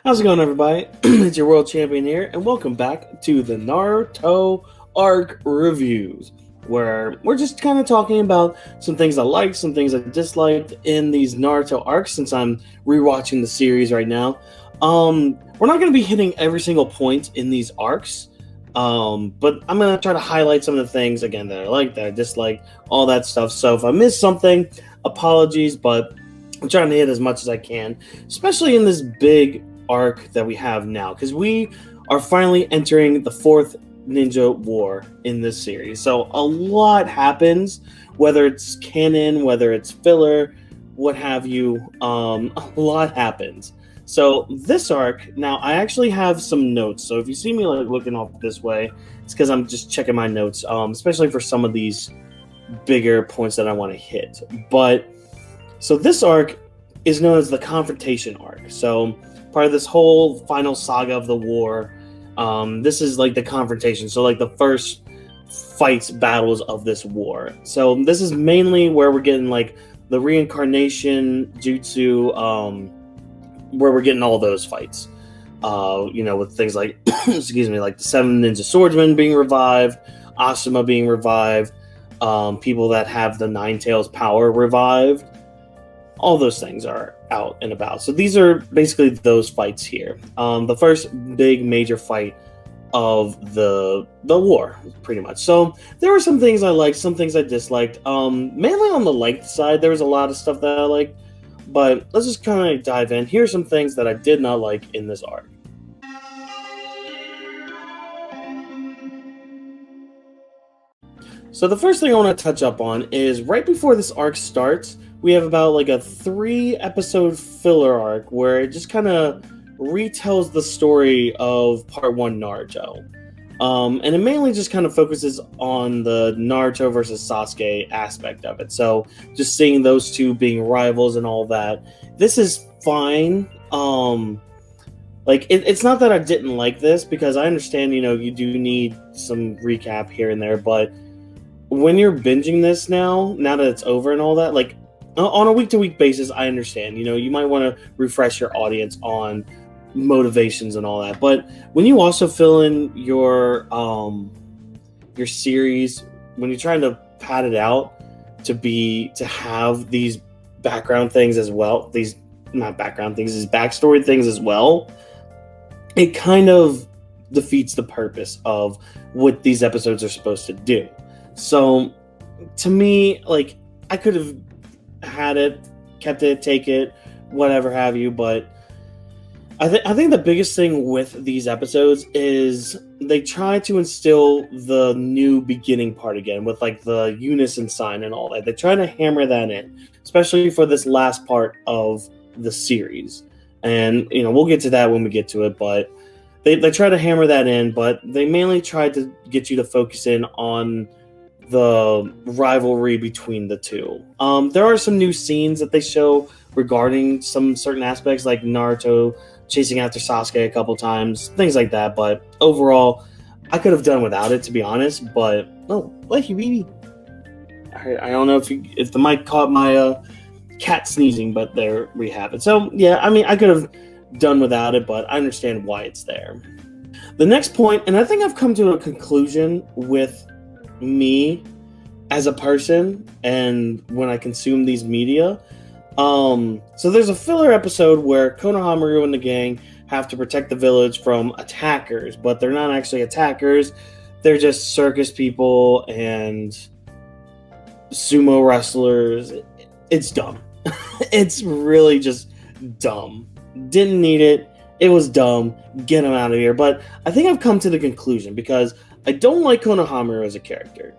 How's it going, everybody? It's your world champion here, and welcome back to the Naruto arc reviews, where we're just kind of talking about some things I liked, some things I disliked in these Naruto arcs. Since I'm rewatching the series right now, we're not going to be hitting every single point in these arcs, but I'm going to try to highlight some of the things again that I like, that I dislike, all that stuff. So if I missed something, apologies, but I'm trying to hit as much as I can, especially in this big arc that we have now, because we are finally entering the fourth ninja war in this series. So a lot happens, whether it's canon, whether it's filler, what have you. A lot happens. So this arc, now I actually have some notes. So if you see me like looking off this way, it's because I'm just checking my notes, especially for some of these bigger points that I want to hit. But so this arc is known as the Confrontation arc. So part of this whole final saga of the war, this is like the confrontation. So like the first fights, battles of this war. So this is mainly where we're getting like the Reanimation Jutsu, where we're getting all those fights. With things like, excuse me, like the 7 Ninja Swordsmen being revived, Asuma being revived, people that have the Nine Tails power revived. All those things are out and about. So these are basically those fights here. The first big major fight of the war, pretty much. So there were some things I liked, some things I disliked. Mainly on the liked side, there was a lot of stuff that I liked. But let's just kind of dive in. Here's some things that I did not like in this arc. So the first thing I want to touch up on is right before this arc starts, we have about like a 3-episode filler arc where it just kind of retells the story of Part 1 Naruto. And it mainly just kind of focuses on the Naruto versus Sasuke aspect of it. So just seeing those two being rivals and all that. This is fine. It's not that I didn't like this, because I understand, you do need some recap here and there, but when you're binging this now that it's over and all that, like, on a week-to-week basis, I understand. You might want to refresh your audience on motivations and all that. But when you also fill in your series, when you're trying to pad it out to have these background things as well, these backstory things as well, it kind of defeats the purpose of what these episodes are supposed to do. So to me, like, I could have had it, kept it, take it, whatever have you, but I think the biggest thing with these episodes is they try to instill the new beginning part again with like the unison sign and all that. They try to hammer that in, especially for this last part of the series. And we'll get to that when we get to it, but they try to hammer that in, but they mainly try to get you to focus in on the rivalry between the two. There are some new scenes that they show regarding some certain aspects, like Naruto chasing after Sasuke a couple times, things like that. But overall, I could have done without it, to be honest. But lucky baby. I don't know if the mic caught my cat sneezing, but there we have it. So yeah, I mean, I could have done without it, but I understand why it's there. The next point, and I think I've come to a conclusion with me as a person and when I consume these media. So there's a filler episode where Konohamaru and the gang have to protect the village from attackers, but they're not actually attackers. They're just circus people and sumo wrestlers. It's dumb. It's really just dumb. Didn't need it. It was dumb. Get them out of here. But I think I've come to the conclusion, because I don't like Konohamaru as a character.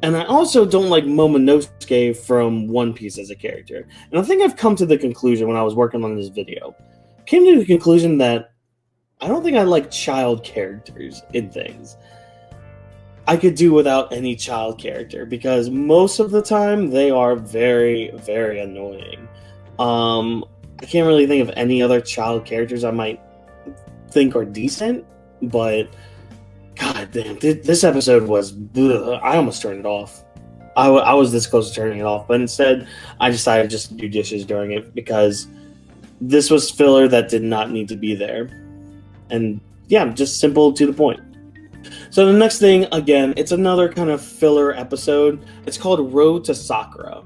And I also don't like Momonosuke from One Piece as a character. And I think I've come to the conclusion when I was working on this video. Came to the conclusion that I don't think I like child characters in things. I could do without any child character, because most of the time they are very, very annoying. I can't really think of any other child characters I might think are decent, but God damn, this episode was... Ugh, I almost turned it off. I was this close to turning it off, but instead I decided just to do dishes during it, because this was filler that did not need to be there. And yeah, just simple to the point. So the next thing, again, it's another kind of filler episode. It's called Road to Sakura.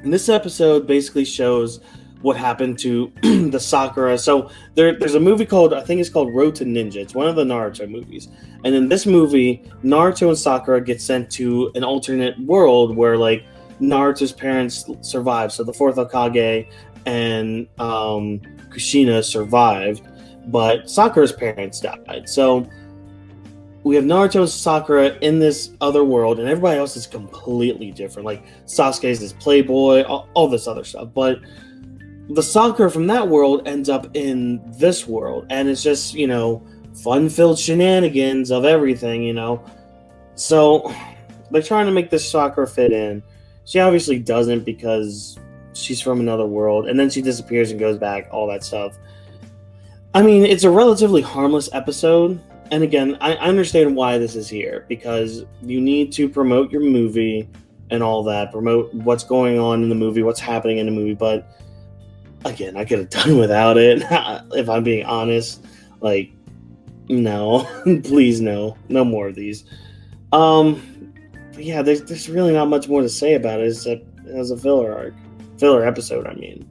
And this episode basically shows what happened to the Sakura. So there's a movie called, I think it's called Road to Ninja. It's one of the Naruto movies. And in this movie, Naruto and Sakura get sent to an alternate world where like Naruto's parents survived. So the fourth Hokage and Kushina survived, but Sakura's parents died. So we have Naruto and Sakura in this other world, and everybody else is completely different. Like Sasuke's this playboy, all this other stuff. But the Sakura from that world ends up in this world, and it's just, you know, fun-filled shenanigans of everything, you know. So they're trying to make this Sakura fit in. She obviously doesn't because she's from another world, and then she disappears and goes back, all that stuff. I mean, it's a relatively harmless episode. And again, I understand why this is here, because you need to promote your movie and all that, promote what's going on in the movie, what's happening in the movie. But again, I could have done without it, if I'm being honest. Like, no, please no more of these. Yeah, there's really not much more to say about it except as a filler episode, I mean.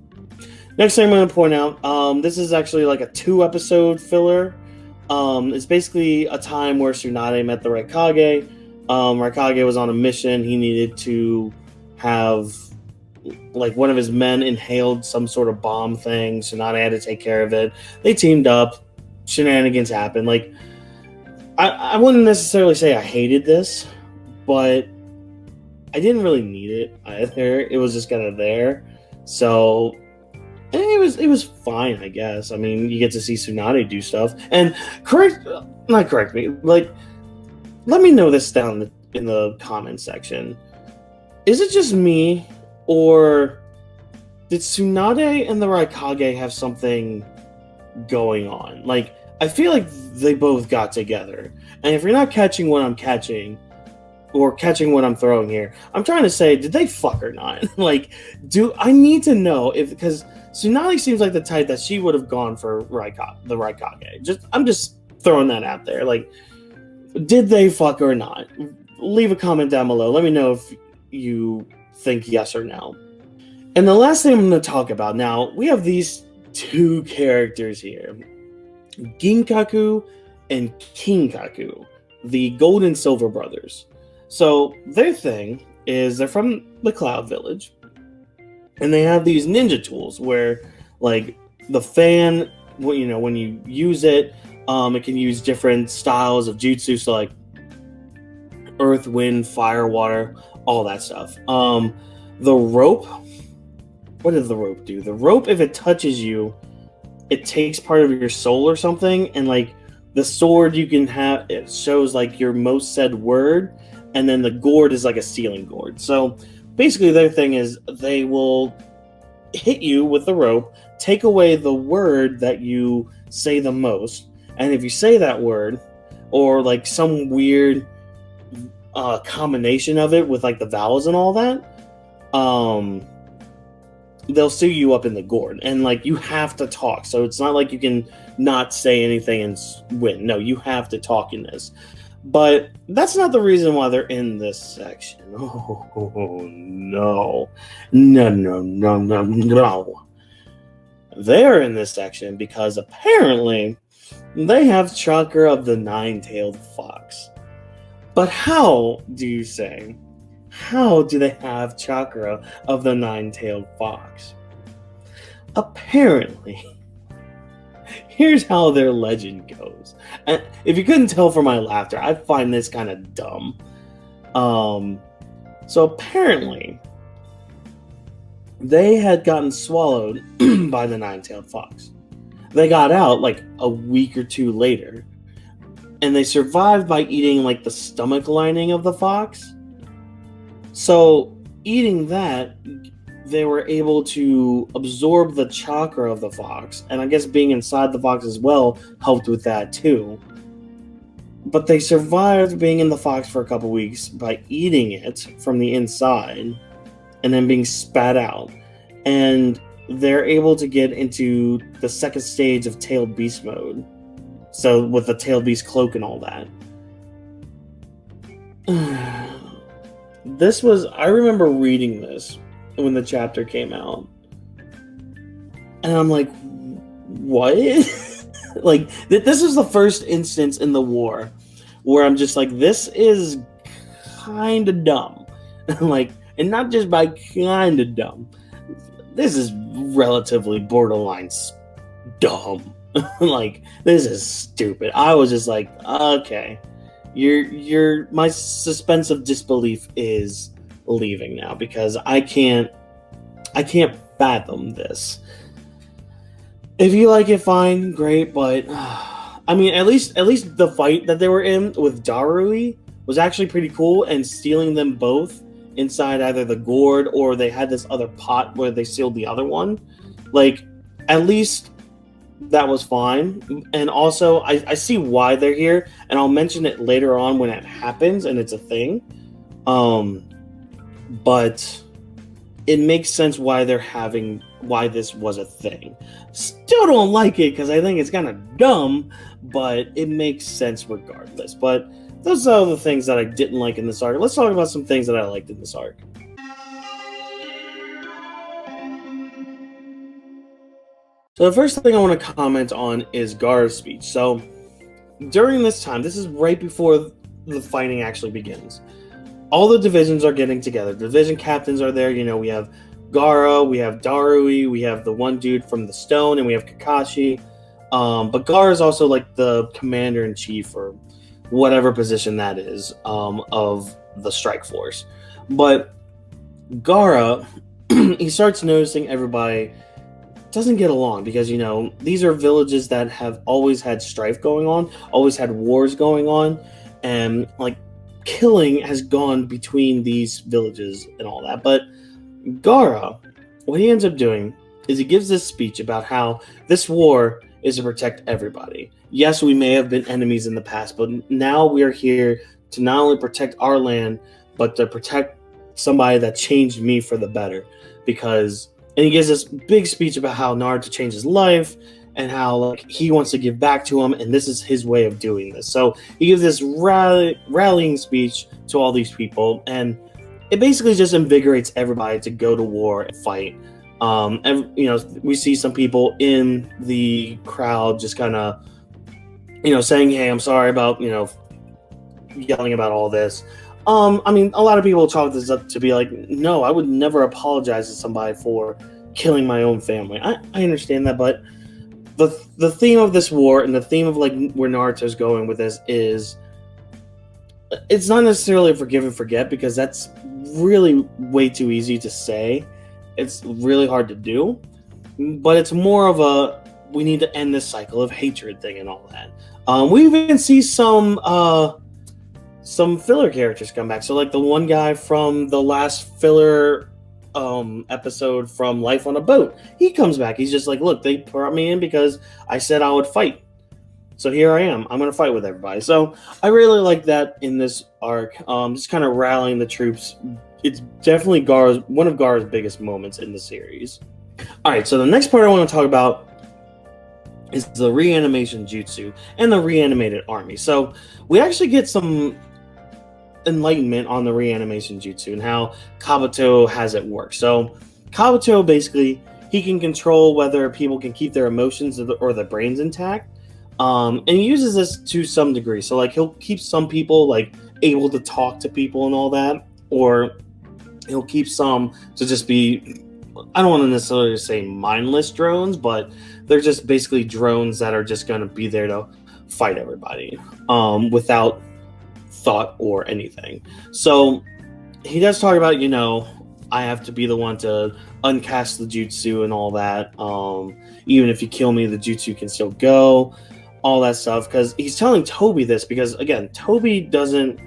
Next thing I'm going to point out, this is actually like a 2-episode filler. It's basically a time where Tsunade met the Raikage. Raikage was on a mission. He needed to have, like, one of his men inhaled some sort of bomb thing. Tsunade had to take care of it. They teamed up. Shenanigans happened. Like, I wouldn't necessarily say I hated this, but I didn't really need it either. It was just kind of there. So it was fine, I guess. I mean, you get to see Tsunade do stuff. And not correct me, like, let me know this down in the comment section. Is it just me, or did Tsunade and the Raikage have something going on? Like, I feel like they both got together. And if you're not catching what I'm catching, or catching what I'm throwing here, I'm trying to say, did they fuck or not? Like, I need to know if, because Tsunade seems like the type that she would have gone for the Raikage. I'm just throwing that out there. Like, did they fuck or not? Leave a comment down below. Let me know if you think yes or no. And the last thing I'm going to talk about now, we have these 2 characters here, Ginkaku and Kinkaku, the Gold and Silver brothers. So their thing is they're from the Cloud Village, and they have these ninja tools where, like, the fan, you know, when you use it, it can use different styles of jutsu, so like earth, wind, fire, water, all that stuff. The rope, what does the rope do? The rope, if it touches you, it takes part of your soul or something, and like the sword you can have, it shows like your most said word, and then the gourd is like a sealing gourd. So basically their thing is they will hit you with the rope, take away the word that you say the most, and if you say that word, or like some weird combination of it with like the vowels and all that, they'll sew you up in the gourd, and like you have to talk. So it's not like you can not say anything and win. No, you have to talk in this. But that's not the reason why they're in this section. Oh, no. No. They're in this section because apparently they have chakra of the 9-tailed fox. But how, do you say? How do they have chakra of the 9-tailed fox? Apparently, here's how their legend goes. And if you couldn't tell from my laughter, I find this kind of dumb. So apparently, they had gotten swallowed by the 9-tailed fox. They got out like a week or 2 later, and they survived by eating like the stomach lining of the fox. So eating that, they were able to absorb the chakra of the fox, and I guess being inside the fox as well helped with that too. But they survived being in the fox for a couple weeks by eating it from the inside and then being spat out. And they're able to get into the second stage of tailed beast mode. So with the tailed beast cloak and all that. I remember reading this when the chapter came out. And I'm like, what? Like, this is the first instance in the war where I'm just like, this is kind of dumb. Like, and not just by kind of dumb. This is relatively borderline dumb. Like, this is stupid. I was just like, okay, my suspense of disbelief is leaving now because I can't fathom this. If you like it, fine, great, but I mean, at least the fight that they were in with Darui was actually pretty cool, and stealing them both inside either the gourd or they had this other pot where they sealed the other one. Like, at least that was fine. And also, I see why they're here, and I'll mention it later on when it happens and it's a thing. But it makes sense why this was a thing. Still don't like it because I think it's kind of dumb, but it makes sense regardless. But those are the things that I didn't like in this arc. Let's talk about some things that I liked in this arc. So the first thing I want to comment on is Gar's speech. So during this time, this is right before the fighting actually begins. All the divisions are getting together. The division captains are there. You know, we have Gaara, we have Darui, we have the one dude from the stone, and we have Kakashi. But Gaara is also like the commander-in-chief or whatever position that is of the strike force. But Gaara, he starts noticing everybody doesn't get along because, you know, these are villages that have always had strife going on, always had wars going on, and like killing has gone between these villages and all that. But Gaara, what he ends up doing is he gives this speech about how this war is to protect everybody. Yes, we may have been enemies in the past, but now we are here to not only protect our land, but to protect somebody that changed me for the better. And he gives this big speech about how Naruto changed his life and how like he wants to give back to him, and this is his way of doing this. So he gives this rallying speech to all these people, and it basically just invigorates everybody to go to war and fight. You know, we see some people in the crowd just kind of, you know, saying, "Hey, I'm sorry about, you know, yelling about all this." I mean, a lot of people chalk this up to be like, no, I would never apologize to somebody for killing my own family. I understand that, but the theme of this war and the theme of like where Naruto's going with this is, it's not necessarily a forgive and forget, because that's really way too easy to say. It's really hard to do, but it's more of a, we need to end this cycle of hatred thing and all that. We even see some filler characters come back. So like the one guy from the last filler episode from Life on a Boat, he comes back. He's just like, look, they brought me in because I said I would fight. So here I am. I'm going to fight with everybody. So I really like that in this arc. Just kind of rallying the troops. It's definitely one of Gar's biggest moments in the series. All right, so the next part I want to talk about is the Reanimation Jutsu and the reanimated army. So we actually get some enlightenment on the Reanimation Jutsu and how Kabuto has it work. So Kabuto, basically, he can control whether people can keep their emotions or their brains intact. And he uses this to some degree. So like he'll keep some people like able to talk to people and all that, or he'll keep some to just be, I don't want to necessarily say mindless drones, but they're just basically drones that are just going to be there to fight everybody without thought or anything. So he does talk about, you know, I have to be the one to uncast the jutsu and all that. Even if you kill me, the jutsu can still go. All that stuff, because he's telling Toby this because, again, Toby doesn't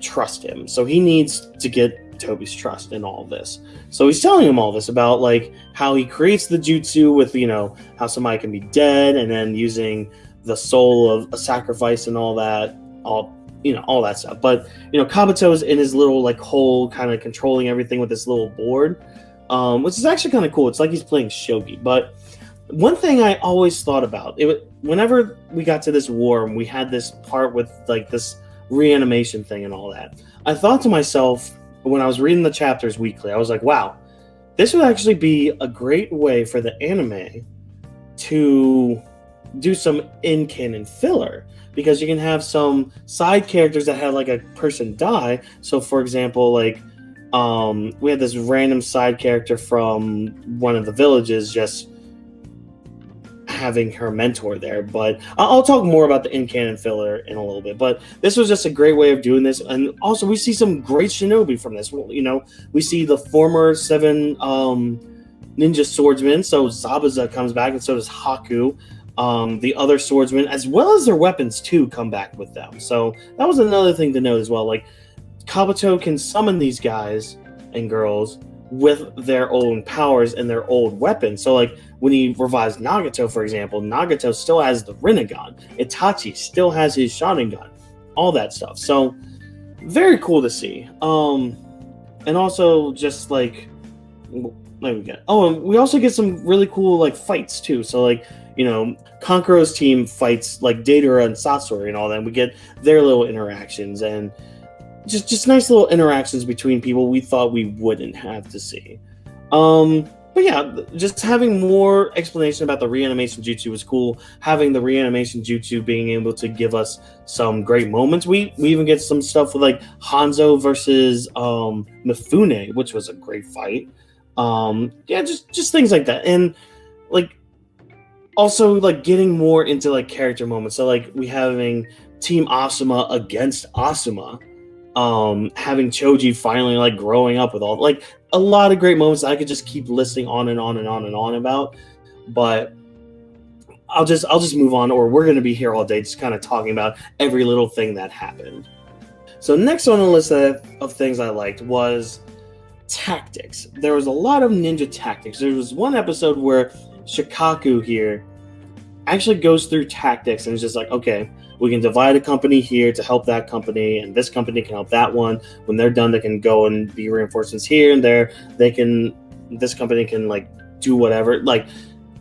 trust him, so he needs to get Toby's trust in all this. So he's telling him all this about like how he creates the jutsu with, you know, how somebody can be dead and then using the soul of a sacrifice and all that, all that stuff. But, you know, Kabuto is in his little like hole, kind of controlling everything with this little board. which is actually kind of cool. It's like he's playing shogi. But one thing I always thought about whenever we got to this war and we had this part with like this reanimation thing and all that, I thought to myself when I was reading the chapters weekly, I was like, wow, this would actually be a great way for the anime to do some in-canon filler, because you can have some side characters that had like a person die. So for example, like we had this random side character from one of the villages just having her mentor there, but I'll talk more about the in-canon filler in a little bit. But this was just a great way of doing this, and also we see some great shinobi from this. You know, we see the former 7 ninja swordsmen, so Zabuza comes back, and so does Haku. The other swordsmen, as well as their weapons too, come back with them. So that was another thing to note as well. Like Kabuto can summon these guys and girls with their own powers and their old weapons. So like when he revives Nagato, for example, Nagato still has the Rinnegan. Itachi still has his Sharingan. All that stuff. So very cool to see. And also just like and we also get some really cool like fights too. So like, you know, Kankuro's team fights like Deidara and Satsuri and all that. And we get their little interactions and just nice little interactions between people we thought we wouldn't have to see. But yeah, just having more explanation about the reanimation jutsu was cool. Having the reanimation jutsu being able to give us some great moments. We even get some stuff with like Hanzo versus Mifune, which was a great fight. Yeah, just things like that. And like also like getting more into like character moments. So like we having Team Asuma against Asuma. Having Choji finally like growing up with all like a lot of great moments that I could just keep listing on and on and on and on about, but I'll just move on, or we're going to be here all day just kind of talking about every little thing that happened. So next on the list of things I liked was tactics. There was a lot of ninja tactics. There was one episode where Shikaku here actually goes through tactics and is just like, okay, we can divide a company here to help that company, and this company can help that one. When they're done, they can go and be reinforcements here and there. This company can like do whatever. Like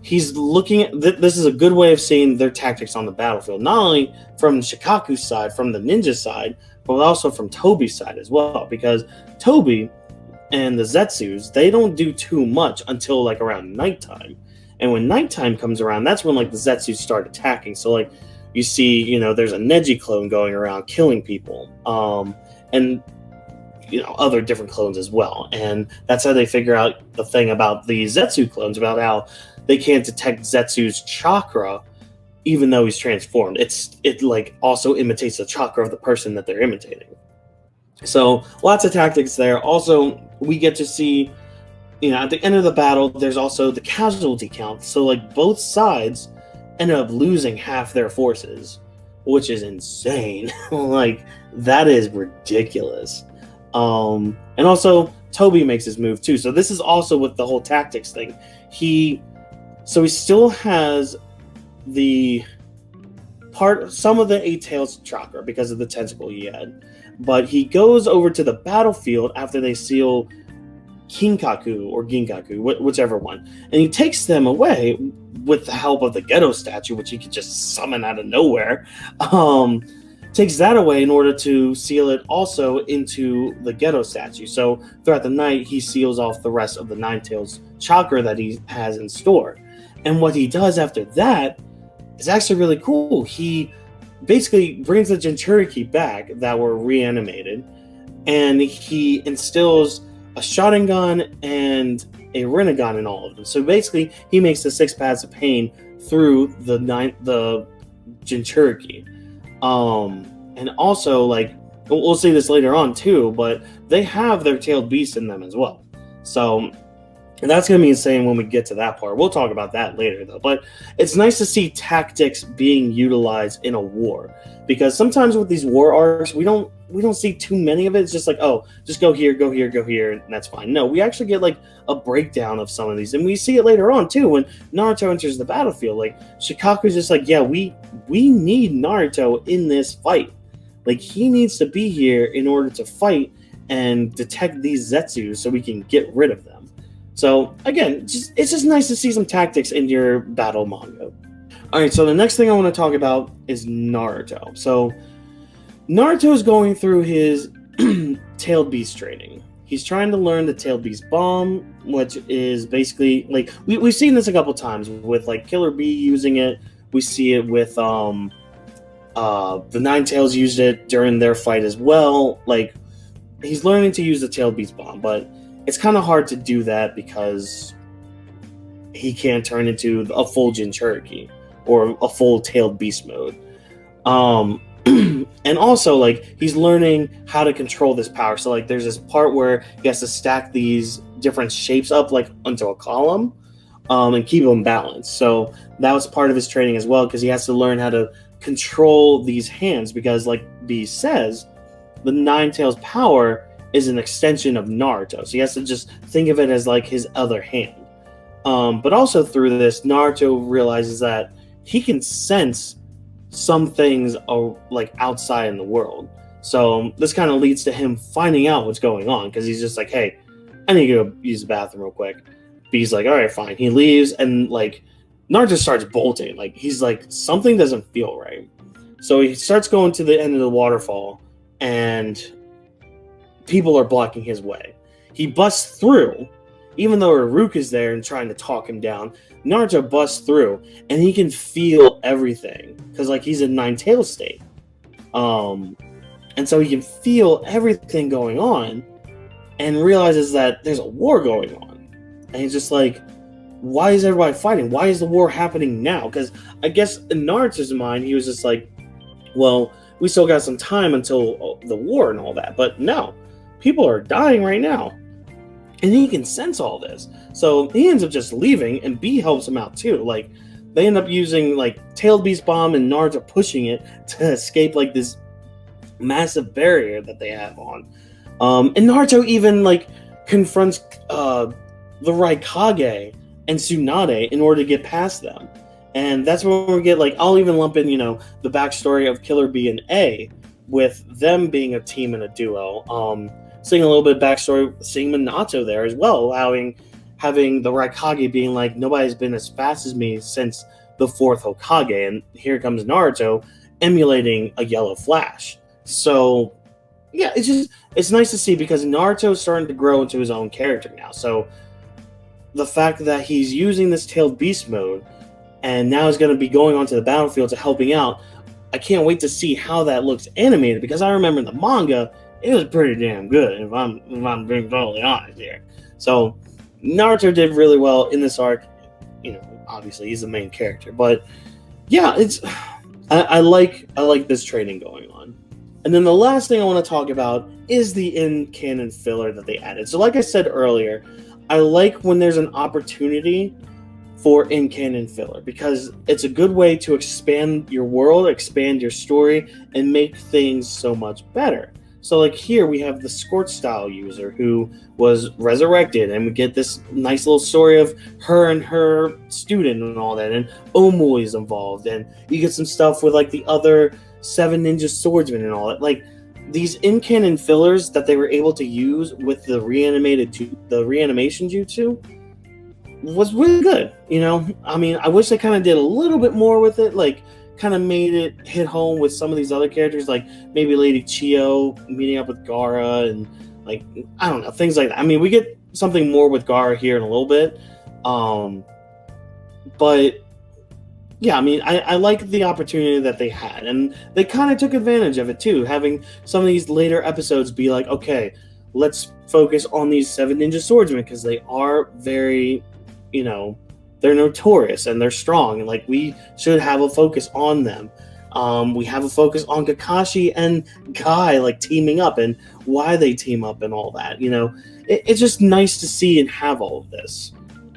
he's looking at this is a good way of seeing their tactics on the battlefield, not only from Shikaku's side, from the ninja side, but also from Tobi's side as well, because Tobi and the Zetsus, they don't do too much until like around nighttime. And when nighttime comes around, that's when like the Zetsus start attacking. So like you see, you know, there's a Neji clone going around killing people, and you know, other different clones as well. And that's how they figure out the thing about the Zetsu clones, about how they can't detect Zetsu's chakra even though he's transformed. It like also imitates the chakra of the person that they're imitating. So lots of tactics there. Also, we get to see, you know, at the end of the battle, there's also the casualty count. So like both sides ended up losing half their forces, which is insane. Like that is ridiculous. And also Tobi makes his move too. So this is also with the whole tactics thing. He still has some of the Eight Tails chakra because of the tentacle he had, but he goes over to the battlefield after they seal Kinkaku or Ginkaku, whichever one, and he takes them away with the help of the Ghetto statue, which he could just summon out of nowhere. Takes that away in order to seal it also into the Ghetto statue. So throughout the night, he seals off the rest of the Nine Tails chakra that he has in store. And what he does after that is actually really cool. He basically brings the Jinchuriki back that were reanimated, and he instills a Sharingan and a Rinnegan in all of them. So basically, he makes the 6 paths of pain through the Jinchuriki. And also, like, we'll see this later on too, but they have their tailed beast in them as well. So that's going to be insane when we get to that part. We'll talk about that later though. But it's nice to see tactics being utilized in a war, because sometimes with these war arcs, we don't see too many of it. It's just like, oh, just go here, and that's fine. No, we actually get like a breakdown of some of these, and we see it later on too when Naruto enters the battlefield. Like Shikaku's just like, yeah, we need Naruto in this fight. Like he needs to be here in order to fight and detect these Zetsus so we can get rid of them. So again, it's just nice to see some tactics in your battle manga. All right, so the next thing I want to talk about is Naruto. So Naruto is going through his tailed beast training. He's trying to learn the tailed beast bomb, which is basically like we've seen this a couple times with like Killer Bee using it. We see it with the Nine Tails used it during their fight as well. Like he's learning to use the tailed beast bomb, but it's kind of hard to do that because he can't turn into a full Jinchuriki or a full tailed beast mode. And also, like, he's learning how to control this power. So, like, there's this part where he has to stack these different shapes up, like, onto a column, and keep them balanced. So that was part of his training as well, because he has to learn how to control these hands, because, like B says, the Nine Tails power is an extension of Naruto. So he has to just think of it as, like, his other hand. But also through this, Naruto realizes that he can sense some things are like outside in the world. So this kind of leads to him finding out what's going on, because he's just like, hey, I need to go use the bathroom real quick. B's like, all right, fine. He leaves, and like Naruto starts bolting. Like he's like, something doesn't feel right. So he starts going to the end of the waterfall, and people are blocking his way. He busts through, even though Uruk is there and trying to talk him down. Naruto busts through, and he can feel everything because, like, he's in Nine Tails state, and so he can feel everything going on, and realizes that there's a war going on, and he's just like, "Why is everybody fighting? Why is the war happening now?" Because I guess in Naruto's mind, he was just like, "Well, we still got some time until the war and all that," but no, people are dying right now. And he can sense all this. So he ends up just leaving, and B helps him out too. Like, they end up using, like, Tailed Beast Bomb and Naruto pushing it to escape, like, this massive barrier that they have on. And Naruto even, like, confronts the Raikage and Tsunade in order to get past them. And that's when we get, like, I'll even lump in, you know, the backstory of Killer B and A, with them being a team and a duo. Seeing a little bit of backstory, seeing Minato there as well, having the Raikage being like, nobody's been as fast as me since the fourth Hokage, and here comes Naruto emulating a yellow flash. So yeah, it's nice to see, because Naruto's starting to grow into his own character now. So the fact that he's using this tailed beast mode, and now he's going to be going onto the battlefield to helping out, I can't wait to see how that looks animated, because I remember in the manga, it was pretty damn good, if I'm being totally honest here. So Naruto did really well in this arc. You know, obviously he's the main character, but yeah, I like this training going on. And then the last thing I want to talk about is the in-canon filler that they added. So like I said earlier, I like when there's an opportunity for in-canon filler, because it's a good way to expand your world, expand your story, and make things so much better. So, like, here we have the Scorch style user who was resurrected, and we get this nice little story of her and her student and all that, and Omui is involved, and you get some stuff with, like, the other 7 ninja swordsmen and all that. Like, these in-canon fillers that they were able to use with the reanimation jutsu was really good, you know? I mean, I wish they kind of did a little bit more with it, like, kind of made it hit home with some of these other characters, like maybe Lady Chio meeting up with Gaara, and, like, I don't know, things like that. I mean, we get something more with Gaara here in a little bit, but yeah, I mean, I like the opportunity that they had, and they kind of took advantage of it too, having some of these later episodes be like, okay, let's focus on these 7 ninja swordsmen, because they are very, you know, they're notorious and they're strong, and, like, we should have a focus on them. We have a focus on Kakashi and Guy, like, teaming up, and why they team up and all that. You know, it's just nice to see and have all of this.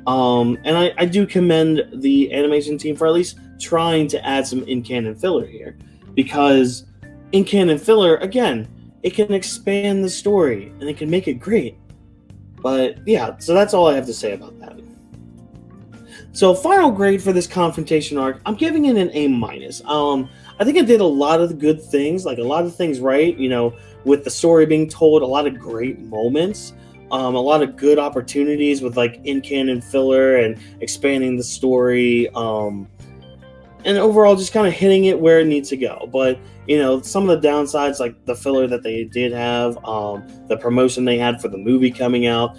And I do commend the animation team for at least trying to add some in-canon filler here, because in-canon filler, again, it can expand the story and it can make it great. But yeah, so that's all I have to say about that. So final grade for this Confrontation arc, I'm giving it an A-. I think it did a lot of the good things, like a lot of things right, you know, with the story being told, a lot of great moments. A lot of good opportunities with like in canon filler and expanding the story. And overall just kind of hitting it where it needs to go. But some of the downsides, like the filler that they did have, the promotion they had for the movie coming out,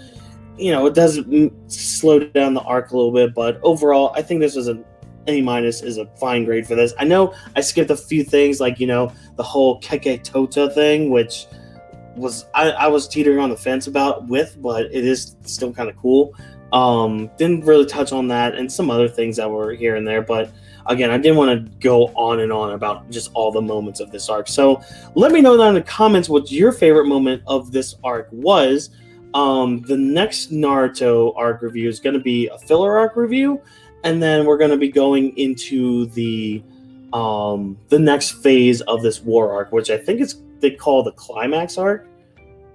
it does slow down the arc a little bit. But overall, I think this is an A- is a fine grade for this. I know I skipped a few things, like the whole Keke Tota thing, which I was teetering on the fence but it is still kind of cool. Didn't really touch on that and some other things that were here and there, but again, I didn't want to go on and on about just all the moments of this arc. So let me know down in the comments what your favorite moment of this arc was. The next Naruto arc review is going to be a filler arc review, and then we're going to be going into the next phase of this war arc, which I think they call the climax arc.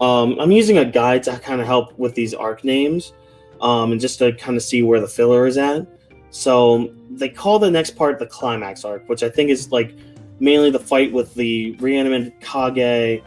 I'm using a guide to kind of help with these arc names, and just to kind of see where the filler is at. So they call the next part the climax arc, which I think is like mainly the fight with the reanimated Kage,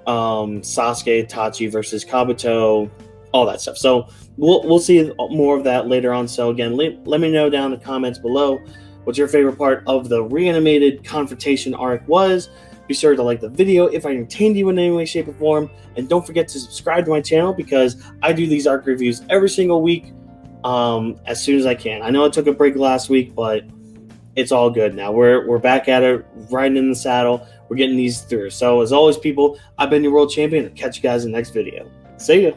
Sasuke, Itachi versus Kabuto, all that stuff. So we'll see more of that later on. So again, let me know down in the comments below what your favorite part of the reanimated confrontation arc was. Be sure to like the video if I entertained you in any way, shape, or form. And don't forget to subscribe to my channel, because I do these arc reviews every single week, as soon as I can. I know I took a break last week, but it's all good now. We're back at it, riding in the saddle. We're getting these through. So as always, people, I've been your world champion. I'll catch you guys in the next video. See ya.